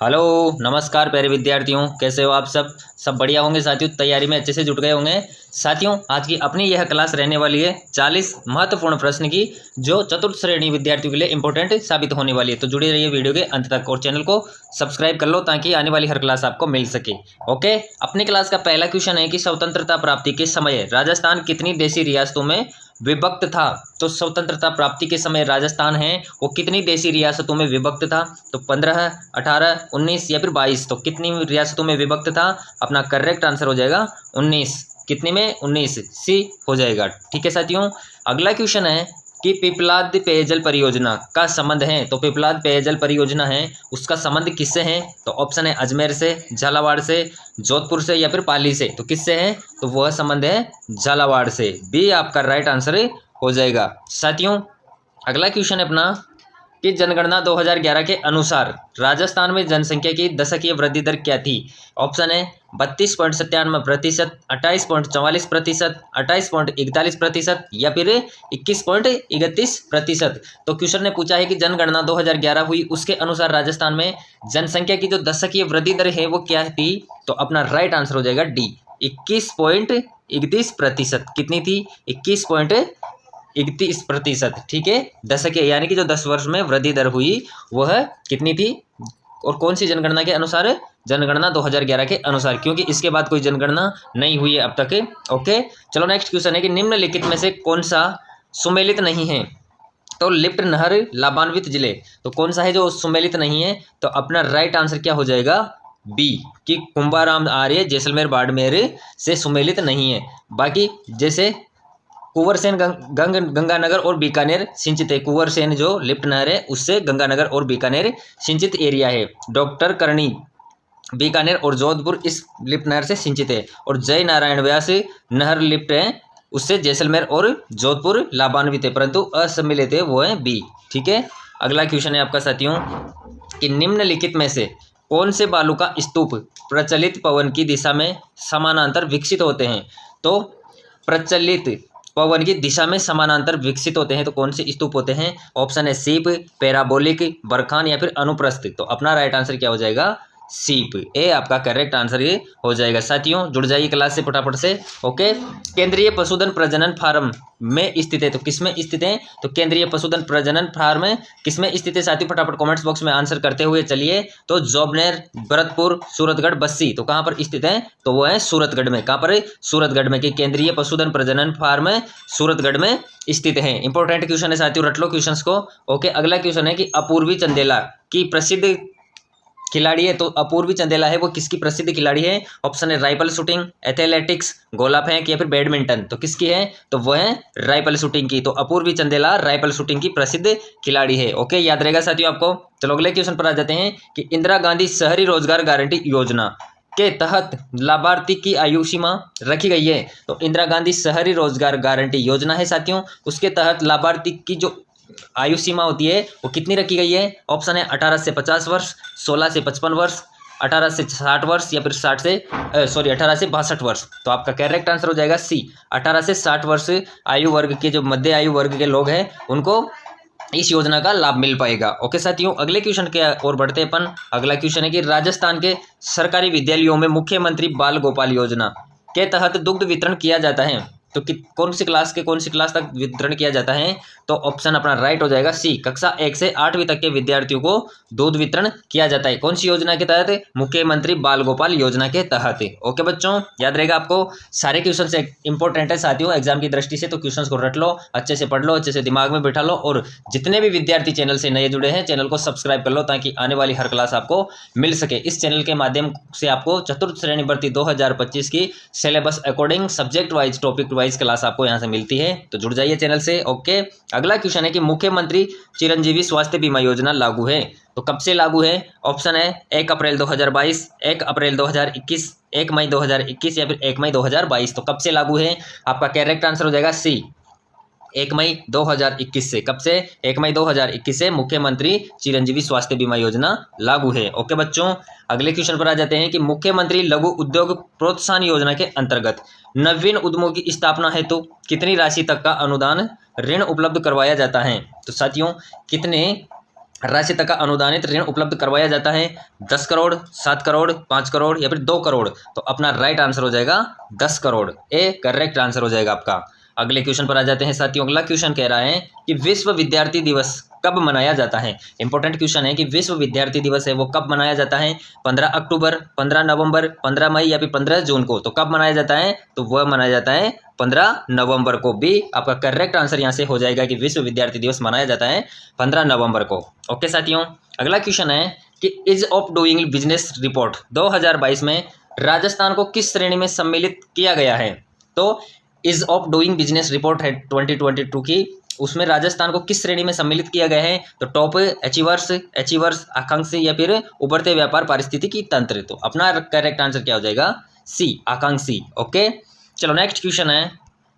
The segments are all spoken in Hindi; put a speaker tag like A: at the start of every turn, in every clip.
A: हेलो नमस्कार प्यारे विद्यार्थियों, कैसे हो आप सब बढ़िया होंगे साथियों। तैयारी में अच्छे से जुट गए होंगे साथियों। आज की अपनी यह क्लास रहने वाली है 40 महत्वपूर्ण प्रश्न की, जो चतुर्थ श्रेणी विद्यार्थियों के लिए इंपॉर्टेंट साबित होने वाली है। तो जुड़े रहिए वीडियो के अंत तक और चैनल को सब्सक्राइब कर लो ताकि आने वाली हर क्लास आपको मिल सके। ओके, अपनी क्लास का पहला क्वेश्चन है कि स्वतंत्रता प्राप्ति के समय राजस्थान कितनी देशी रियासतों में विभक्त था। तो स्वतंत्रता प्राप्ति के समय राजस्थान है वो कितनी देशी रियासतों में विभक्त था। तो 15, 18, 19 या फिर 22। तो कितनी रियासतों में विभक्त था। अपना करेक्ट आंसर हो जाएगा 19। कितने में? 19 सी हो जाएगा। ठीक है साथियों, अगला क्वेश्चन है कि पिपलाद पेयजल परियोजना का संबंध है। तो पिपलाद पेयजल परियोजना है उसका संबंध किससे है। तो ऑप्शन है अजमेर से, झालावाड़ से, जोधपुर से या फिर पाली से। तो किससे है? तो वह संबंध है झालावाड़ से। बी आपका राइट आंसर हो जाएगा साथियों। अगला क्वेश्चन है अपना कि जनगणना 2011 के अनुसार राजस्थान में जनसंख्या की दशकीय वृद्धि दर क्या थी। ऑप्शन है 32.97%, 28.44%, 28.41% या फिर 21.31%। तो क्वेश्चन ने पूछा है कि जनगणना 2011 हुई, उसके अनुसार राजस्थान में जनसंख्या की जो दशकीय वृद्धि दर है वो क्या थी। तो अपना राइट आंसर हो जाएगा डी, 21.31%। कितनी थी? 21.31%। ठीक है, दशक यानी कि जो 10 वर्ष में वृद्धि दर हुई वह कितनी थी और कौन सी जनगणना के अनुसार? जनगणना 2011 के अनुसार, क्योंकि इसके बाद कोई जनगणना नहीं हुई है अब तक। ओके, चलो नेक्स्ट क्वेश्चन है कि निम्नलिखित में से कौन सा सुमेलित नहीं है। तो लिप्ट नहर लाभान्वित जिले, तो कौन सा है जो सुमेलित नहीं है। तो अपना राइट आंसर क्या हो जाएगा? बी, कि कुंभाराम आर्य जैसलमेर बाड़मेर से सुमेलित नहीं है। बाकी जैसे कुंवरसेन गंगानगर और बीकानेर सिंचित है। कुंवरसेन जो लिप्ट नहर है उससे गंगानगर और बीकानेर सिंचित एरिया है। डॉक्टर करणी बीकानेर और जोधपुर इस लिप्ट नहर से सिंचित है। और जय नारायण व्यास नहर लिप्ट है उससे जैसलमेर और जोधपुर लाभान्वित है, परंतु असम्मिलित है, वो है बी। ठीक है, अगला क्वेश्चन है आपका साथियों कि निम्नलिखित में से कौन से बालू का स्तूप प्रचलित पवन की दिशा में समानांतर विकसित होते हैं। तो प्रचलित पवन की दिशा में समानांतर विकसित होते हैं तो कौन से स्तूप होते हैं। ऑप्शन है सीप, पैराबोलिक, बरखान या फिर अनुप्रस्थ। तो अपना राइट आंसर क्या हो जाएगा? सीप। ए आपका करेक्ट आंसर ये हो जाएगा साथियों। जुड़ जाइए क्लास से फटाफट से। ओके, केंद्रीय पशुधन प्रजनन फार्म में स्थित है। तो किसमें स्थित है? तो केंद्रीय पशुधन प्रजनन फार्म किसमें स्थित है साथियों? फटाफट कमेंट्स बॉक्स में आंसर करते हुए चलिए। तो जोबनेर, भरतपुर, सूरतगढ़, बस्सी। तो कहाँ पर स्थित है? तो वो है सूरतगढ़ में। कहाँ पर? सूरतगढ़ में। कि केंद्रीय पशुधन प्रजनन फार्म सूरतगढ़ में स्थित है। इंपॉर्टेंट क्वेश्चन है साथियों, रट लो क्वेश्चंस को। ओके, अगला क्वेश्चन है कि अपूर्वी चंदेला की प्रसिद्ध खिलाड़ी है। तो अपूर्वी चंदेला है वो किसकी प्रसिद्ध खिलाड़ी है। ऑप्शन है राइफल शूटिंग, एथलेटिक्स, गोला फेंक या फिर बैडमिंटन। तो किसकी है? तो वो है राइफल शूटिंग की। तो अपूर्वी चंदेला राइफल शूटिंग की प्रसिद्ध खिलाड़ी है। ओके, याद रहेगा साथियों आपको। चलो अगले क्वेश्चन पर आ जाते हैं कि इंदिरा गांधी शहरी रोजगार गारंटी योजना के तहत लाभार्थी की आयु सीमा रखी गई है। तो इंदिरा गांधी शहरी रोजगार गारंटी योजना है साथियों, उसके तहत लाभार्थी की जो आयु सीमा होती है वो कितनी रखी गई है। ऑप्शन है 18 से 50 वर्ष, 16 से 55 वर्ष, 18 से 60 वर्ष या फिर 18 से 62 वर्ष। तो आपका करेक्ट आंसर हो जाएगा सी, 18 से 60 वर्ष आयु वर्ग के जो मध्य आयु वर्ग के लोग हैं उनको इस योजना का लाभ मिल पाएगा। ओके साथियों, अगले क्वेश्चन के और बढ़ते हैं अपन। अगला क्वेश्चन है कि राजस्थान के सरकारी विद्यालयों में मुख्यमंत्री बाल गोपाल योजना के तहत दुग्ध वितरण किया जाता है। तो कौन सी क्लास तक वितरण किया जाता है। तो ऑप्शन अपना राइट हो जाएगा सी, कक्षा 1 से 8वीं तक के विद्यार्थियों को दूध वितरण किया जाता है। कौन सी योजना के तहत? मुख्यमंत्री बाल गोपाल योजना के तहत। ओके बच्चों, याद रहेगा आपको। सारे क्वेश्चन से इंपॉर्टेंट है साथियों एग्जाम की दृष्टि से, तो क्वेश्चन को रट लो, अच्छे से पढ़ लो, अच्छे से दिमाग में बैठा लो। और जितने भी विद्यार्थी चैनल से नए जुड़े हैं चैनल को सब्सक्राइब कर लो ताकि आने वाली हर क्लास आपको मिल सके। इस चैनल के माध्यम से आपको चतुर्थ श्रेणी भर्ती 2025 की syllabus according subject wise, topic wise class आपको यहाँ से मिलती है, तो जुड़ जाइए चैनल से। ओके, अगला क्वेश्चन है कि मुख्यमंत्री चिरंजीवी स्वास्थ्य बीमा योजना लागू है। तो कब से लागू है। ऑप्शन है 1 अप्रैल 2022, 1 अप्रैल 2021, 1 मई 2021 या फिर 1 मई 2022। तो कब से लागू है। आपका करेक्ट आंसर हो जाएगा सी, 1 मई 2021 से। कब से? 1 मई 2021 से मुख्यमंत्री चिरंजीवी स्वास्थ्य बीमा योजना लागू है। ओके बच्चों, अगले क्वेश्चन पर आ जाते हैं कि मुख्यमंत्री लघु उद्योग प्रोत्साहन योजना के अंतर्गत नवीन उद्यमों की स्थापना हेतु कितनी राशि तक का अनुदान ऋण उपलब्ध करवाया जाता है। तो साथियों कितने राशि तक का अनुदानित ऋण उपलब्ध करवाया जाता है? 10 करोड़, 7 करोड़, 5 करोड़ या फिर 2 करोड़। तो अपना राइट आंसर हो जाएगा 10 करोड़। ए करेक्ट आंसर हो जाएगा आपका। अगले क्वेश्चन पर आ जाते हैं साथियों। अगला क्वेश्चन कह रहा है कि विश्व विद्यार्थी दिवस कब मनाया जाता है? इंपॉर्टेंट क्वेश्चन है कि विश्व विद्यार्थी दिवस है वो कब मनाया जाता है? 15 अक्टूबर, 15 नवंबर, 15 मई या फिर 15 जून को। तो कब मनाया जाता है? तो वह मनाया जाता है 15 नवंबर को। भी आपका करेक्ट आंसर यहाँ से हो जाएगा कि विश्व विद्यार्थी दिवस मनाया जाता है 15 नवंबर को। ओके साथियों, अगला क्वेश्चन है कि is of doing business report 2022 में राजस्थान को किस श्रेणी में सम्मिलित किया गया है? तो is of doing business report है 2022 की, उसमें राजस्थान को किस श्रेणी में सम्मिलित किया गया है? तो टॉप अचीवर्स, आकांक्षी या फिर उभरते व्यापार पारिस्थितिकी तंत्र। तो अपना करेक्ट आंसर क्या हो जाएगा? सी, आकांक्षी। ओके, चलो नेक्स्ट क्वेश्चन है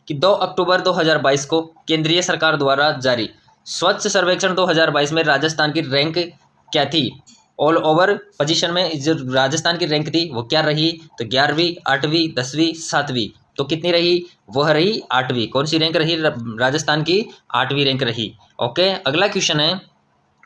A: कि 2 अक्टूबर 2022 को केंद्रीय सरकार द्वारा जारी स्वच्छ सर्वेक्षण 2022 में राजस्थान की रैंक क्या थी? ऑल ओवर पोजीशन में जो राजस्थान की रैंक थी वो क्या रही? तो 11वीं, 8वीं, 10वीं, 7वीं। तो कितनी रही? वह रही 8वीं। कौन सी रैंक रही राजस्थान की? 8वीं रैंक रही। ओके, अगला क्वेश्चन है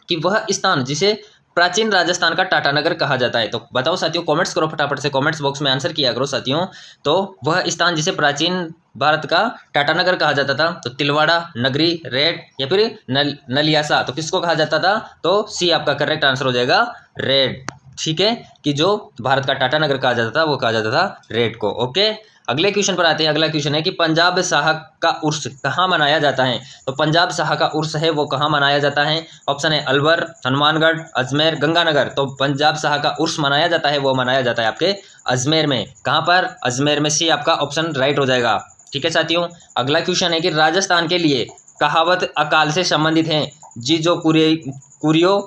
A: कि वह स्थान जिसे प्राचीन राजस्थान का टाटानगर कहा जाता है। तो बताओ साथियों, कमेंट्स करो फटाफट से, कमेंट्स बॉक्स में आंसर किया करो साथियों। तो वह स्थान जिसे प्राचीन भारत का टाटानगर कहा जाता था, तो तिलवाड़ा, नगरी, रेड या फिर नलियासा। तो किसको कहा जाता था? तो सी आपका करेक्ट आंसर हो जाएगा, रेड। ठीक है, कि जो भारत का टाटानगर कहा जाता था वो कहा जाता था रेड को। ओके, अगले क्वेश्चन पर आते हैं। अगला क्वेश्चन है कि पंजाब शाह का उर्स कहाँ मनाया जाता है? तो पंजाब शाह का उर्स है वो कहाँ मनाया जाता है? ऑप्शन है अलवर, हनुमानगढ़, अजमेर, गंगानगर। तो पंजाब शाह का उर्स मनाया जाता है वो मनाया जाता है आपके अजमेर में। कहाँ पर? अजमेर में। सी आपका ऑप्शन राइट हो जाएगा। ठीक है साथियों, अगला क्वेश्चन है कि राजस्थान के लिए कहावत अकाल से संबंधित है। जी जो कुरियो,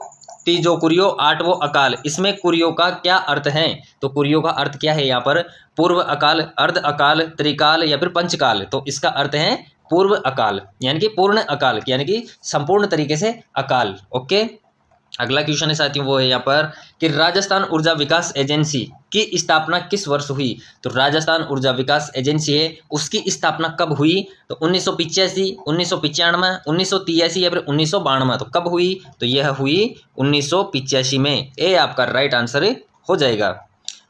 A: ती जो कुरियो, आठ वो अकाल। इसमें कुरियो का क्या अर्थ है? तो कुरियो का अर्थ क्या है यहाँ पर? पूर्व अकाल, अर्ध अकाल, त्रिकाल या फिर पंचकाल। तो इसका अर्थ है पूर्व अकाल, यानी कि पूर्ण अकाल, यानी कि संपूर्ण तरीके से अकाल। ओके, अगला क्वेश्चन है साथियों वो है यहाँ पर कि राजस्थान ऊर्जा विकास एजेंसी की स्थापना किस वर्ष हुई? तो राजस्थान ऊर्जा विकास एजेंसी है उसकी स्थापना कब हुई? तो 1985, 1995, 1983 या फिर 1992। तो कब हुई? तो यह हुई 1985 में। ए आपका राइट आंसर हो जाएगा।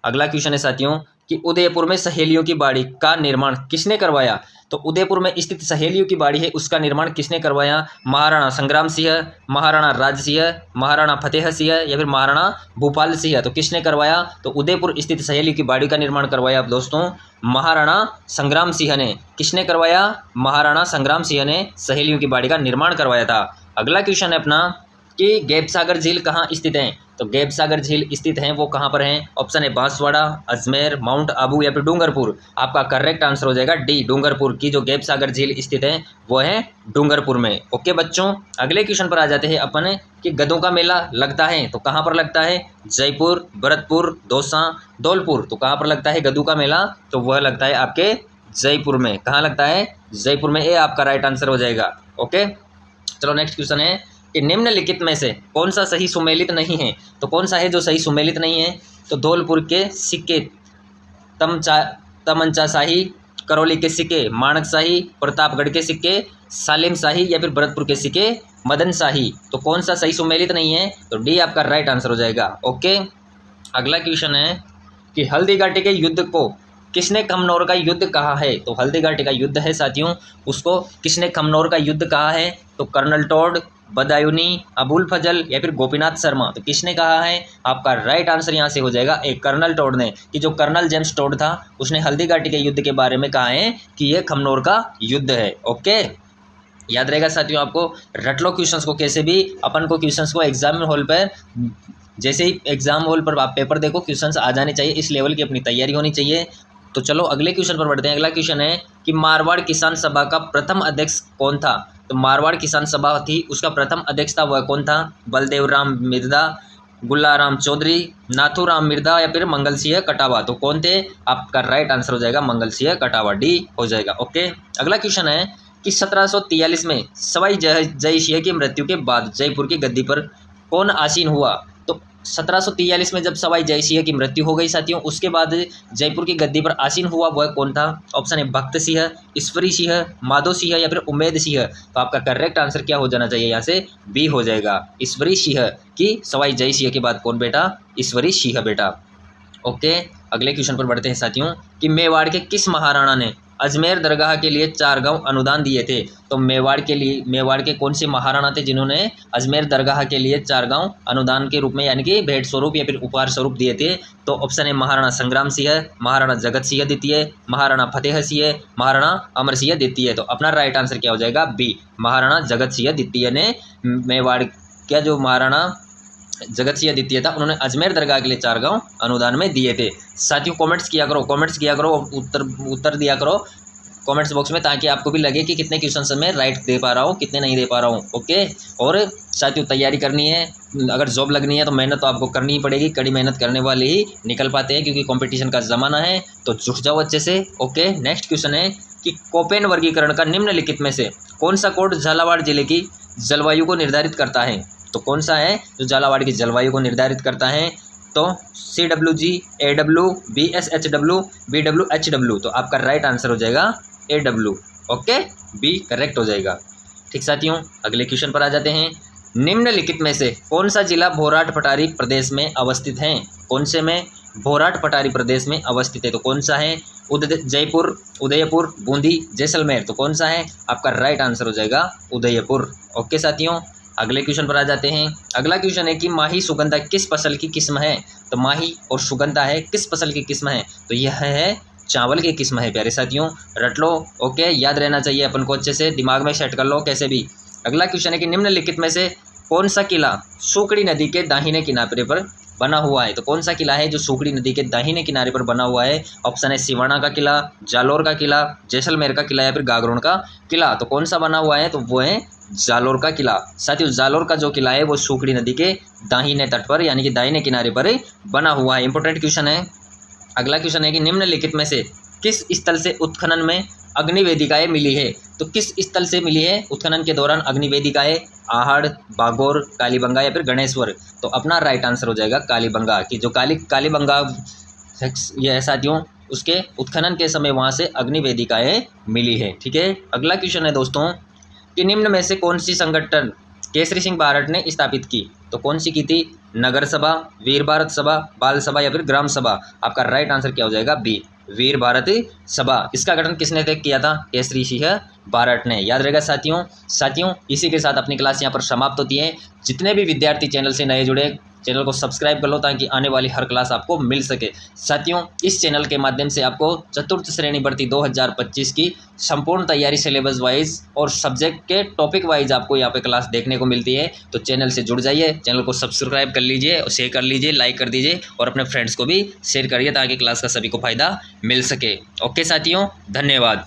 A: अगला क्वेश्चन है साथियों कि उदयपुर में सहेलियों की बाड़ी का निर्माण किसने करवाया? तो उदयपुर में स्थित सहेलियों की बाड़ी है उसका निर्माण किसने करवाया? महाराणा संग्राम सिंह, महाराणा राज सिंह, महाराणा फतेह सिंह या फिर महाराणा भूपाल सिंह। तो किसने करवाया? तो उदयपुर स्थित सहेलियों की बाड़ी का निर्माण करवाया दोस्तों महाराणा संग्राम सिंह ने। किसने करवाया? महाराणा संग्राम सिंह ने सहेलियों की बाड़ी का निर्माण करवाया था। अगला क्वेश्चन है अपना कि गैबसागर झील कहाँ स्थित है? तो गैबसागर झील स्थित है वो कहाँ पर है? ऑप्शन है बांसवाड़ा, अजमेर, माउंट आबू या फिर डूंगरपुर। आपका करेक्ट आंसर हो जाएगा डी, डूंगरपुर की जो गैबसागर झील स्थित है वो है डूंगरपुर में। ओके बच्चों, अगले क्वेश्चन पर आ जाते हैं अपन कि गधों का मेला लगता है तो कहाँ पर लगता है? जयपुर, भरतपुर, दौसा, धौलपुर। तो कहाँ पर लगता है गधों का मेला? तो वह लगता है आपके जयपुर में। कहाँ लगता है? जयपुर में। ए आपका राइट आंसर हो जाएगा। ओके, चलो नेक्स्ट क्वेश्चन है कि निम्नलिखित में से कौन सा सही सुमेलित नहीं है? तो कौन सा है जो सही सुमेलित नहीं है? तो धौलपुर के सिक्के तमंचा शाही, करौली के सिक्के माणक शाही, प्रतापगढ़ के सिक्के सालिम शाही या फिर भरतपुर के सिक्के मदन शाही। तो कौन सा सही सुमेलित नहीं है? तो डी आपका राइट आंसर हो जाएगा। ओके, अगला क्वेश्चन है कि हल्दी घाटी के युद्ध को किसने खमनौर का युद्ध कहा है? तो हल्दी घाटी का युद्ध है साथियों, उसको किसने खमनौर का युद्ध कहा है? तो कर्नल टॉड, बदायूनी, अबुल फजल या फिर गोपीनाथ शर्मा। तो किसने कहा है? आपका राइट आंसर यहाँ से हो जाएगा एक, कर्नल टॉड ने। कि जो कर्नल जेम्स टॉड था उसने हल्दी घाटी के युद्ध के बारे में कहा है कि यह खमनौर का युद्ध है। ओके, याद रहेगा साथियों आपको, रट लो क्वेश्चंस को कैसे भी। अपन को क्वेश्चंस को एग्जाम हॉल पर जैसे ही एग्जाम हॉल पर आप पेपर देखो क्वेश्चंस आ जाने चाहिए, इस लेवल की अपनी तैयारी होनी चाहिए। तो चलो अगले क्वेश्चन पर बढ़ते हैं। अगला क्वेश्चन है कि मारवाड़ किसान सभा का प्रथम अध्यक्ष कौन था? तो मारवाड़ किसान सभा थी उसका प्रथम अध्यक्ष था वह कौन था? बलदेव राम मिर्दा, गुल्लाराम चौधरी, नाथूराम मिर्दा या फिर मंगल सिंह कटावा। तो कौन थे? आपका राइट आंसर हो जाएगा मंगल सिंह कटावा, डी हो जाएगा। ओके, अगला क्वेश्चन है कि 1743 में सवाई जय सिंह की मृत्यु के बाद जयपुर की गद्दी पर कौन आसीन हुआ? तो 1743 में जब सवाई जय सिंह की मृत्यु हो गई साथियों, उसके बाद जयपुर की गद्दी पर आसीन हुआ वह कौन था? ऑप्शन ए भक्त सिंह, ईश्वरी सिंह, माधो सिंह या फिर उम्मेद सिंह। तो आपका करेक्ट आंसर क्या हो जाना चाहिए? यहाँ से बी हो जाएगा, ईश्वरी सिंह की सवाई जय सिंह के बाद कौन बेटा? ईश्वरी सिंह बेटा। ओके, अगले क्वेश्चन पर बढ़ते हैं साथियों कि मेवाड़ के किस महाराणा ने अजमेर दरगाह के लिए 4 गांव अनुदान दिए थे? तो मेवाड़ के कौन से महाराणा थे जिन्होंने अजमेर दरगाह के लिए 4 गांव अनुदान के रूप में यानी कि भेंट स्वरूप या फिर उपहार स्वरूप दिए थे? तो ऑप्शन है महाराणा संग्राम सिंह, महाराणा जगत सिंह द्वितीय, महाराणा फतेह सिंह, महाराणा अमर सिंह द्वितीय। तो अपना राइट आंसर क्या हो जाएगा? बी, महाराणा जगत सिंह द्वितीय ने मेवाड़ का जो महाराणा जगत सिंह द्वितीय था उन्होंने अजमेर दरगाह के लिए 4 गांव अनुदान में दिए थे। साथियों कमेंट्स किया करो, उत्तर दिया करो कमेंट्स बॉक्स में, ताकि आपको भी लगे कि कितने क्वेश्चन मैं राइट दे पा रहा हूँ, कितने नहीं दे पा रहा हूँ। ओके, और साथियों तैयारी करनी है, अगर जॉब लगनी है तो मेहनत तो आपको करनी ही पड़ेगी। कड़ी मेहनत करने वाले ही निकल पाते हैं, क्योंकि कंपटीशन का ज़माना है, तो जुट जाओ अच्छे से। ओके, नेक्स्ट क्वेश्चन है कि कोपेन वर्गीकरण का निम्नलिखित में से कौन सा कोड झालावाड़ जिले की जलवायु को निर्धारित करता है? तो कौन सा है जो झालावाड़ की जलवायु को निर्धारित करता है? तो CWG, AW, BSHW, BWHW। तो आपका राइट आंसर हो जाएगा AW। ओके, बी करेक्ट हो जाएगा। ठीक साथियों, अगले क्वेश्चन पर आ जाते हैं। निम्नलिखित में से कौन सा जिला भोराट पठारी प्रदेश में अवस्थित है? कौन से में भोराट पठारी प्रदेश में अवस्थित है? तो कौन सा है? जयपुर, उदयपुर, बूंदी, जैसलमेर। तो कौन सा है? आपका राइट आंसर हो जाएगा उदयपुर। ओके साथियों, अगले क्वेश्चन पर आ जाते हैं। अगला क्वेश्चन है कि माही सुगंधा किस फसल की किस्म है? तो माही और सुगंधा है किस फसल की किस्म है? तो यह है चावल की किस्म है प्यारे साथियों, रट लो। ओके, याद रहना चाहिए अपन को, अच्छे से दिमाग में सेट कर लो कैसे भी। अगला क्वेश्चन है कि निम्नलिखित में से कौन सा किला सूखड़ी नदी के दाहिने किनारे पर बना हुआ है? तो कौन सा किला है जो सूखड़ी नदी के दाहिने किनारे पर बना हुआ है? ऑप्शन है सिवाना का किला, जालोर का किला, जैसलमेर का किला या फिर गागरोन का किला। तो कौन सा बना हुआ है? तो वो है जालोर का किला। साथियों जालोर का जो किला है वो सूखड़ी नदी के दाहिने तट पर यानी कि दाहिने किनारे पर बना हुआ है। इंपॉर्टेंट क्वेश्चन है। अगला क्वेश्चन है कि निम्नलिखित में से किस स्थल से उत्खनन में अग्निवेदिकाएं मिली है? तो किस स्थल से मिली है उत्खनन के दौरान अग्निवेदिकाएं? आहड़, बागोर, कालीबंगा या फिर गणेश्वर। तो अपना राइट आंसर हो जाएगा कालीबंगा की जो कालीबंगा ये है साथियों, उसके उत्खनन के समय वहाँ से अग्निवेदिकाएं मिली है। ठीक है, अगला क्वेश्चन है दोस्तों कि निम्न में से कौन सी संगठन केसरी सिंह बारट ने स्थापित की? तो कौन सी की थी? नगर सभा, वीर भारत सभा, बाल सभा या फिर ग्राम सभा। आपका राइट आंसर क्या हो जाएगा? बी, वीर भारत सभा। इसका गठन किसने तय किया था? केसरी सिंह बारट ने। याद रहेगा साथियों इसी के साथ अपनी क्लास यहाँ पर समाप्त होती है। जितने भी विद्यार्थी चैनल से नए जुड़े, चैनल को सब्सक्राइब कर लो ताकि आने वाली हर क्लास आपको मिल सके। साथियों इस चैनल के माध्यम से आपको चतुर्थ श्रेणी भर्ती 2025 की संपूर्ण तैयारी सिलेबस वाइज और सब्जेक्ट के टॉपिक वाइज आपको यहाँ पे क्लास देखने को मिलती है। तो चैनल से जुड़ जाइए, चैनल को सब्सक्राइब कर लीजिए और शेयर कर लीजिए, लाइक कर दीजिए और अपने फ्रेंड्स को भी शेयर करिए ताकि क्लास का सभी को फायदा मिल सके। ओके साथियों, धन्यवाद।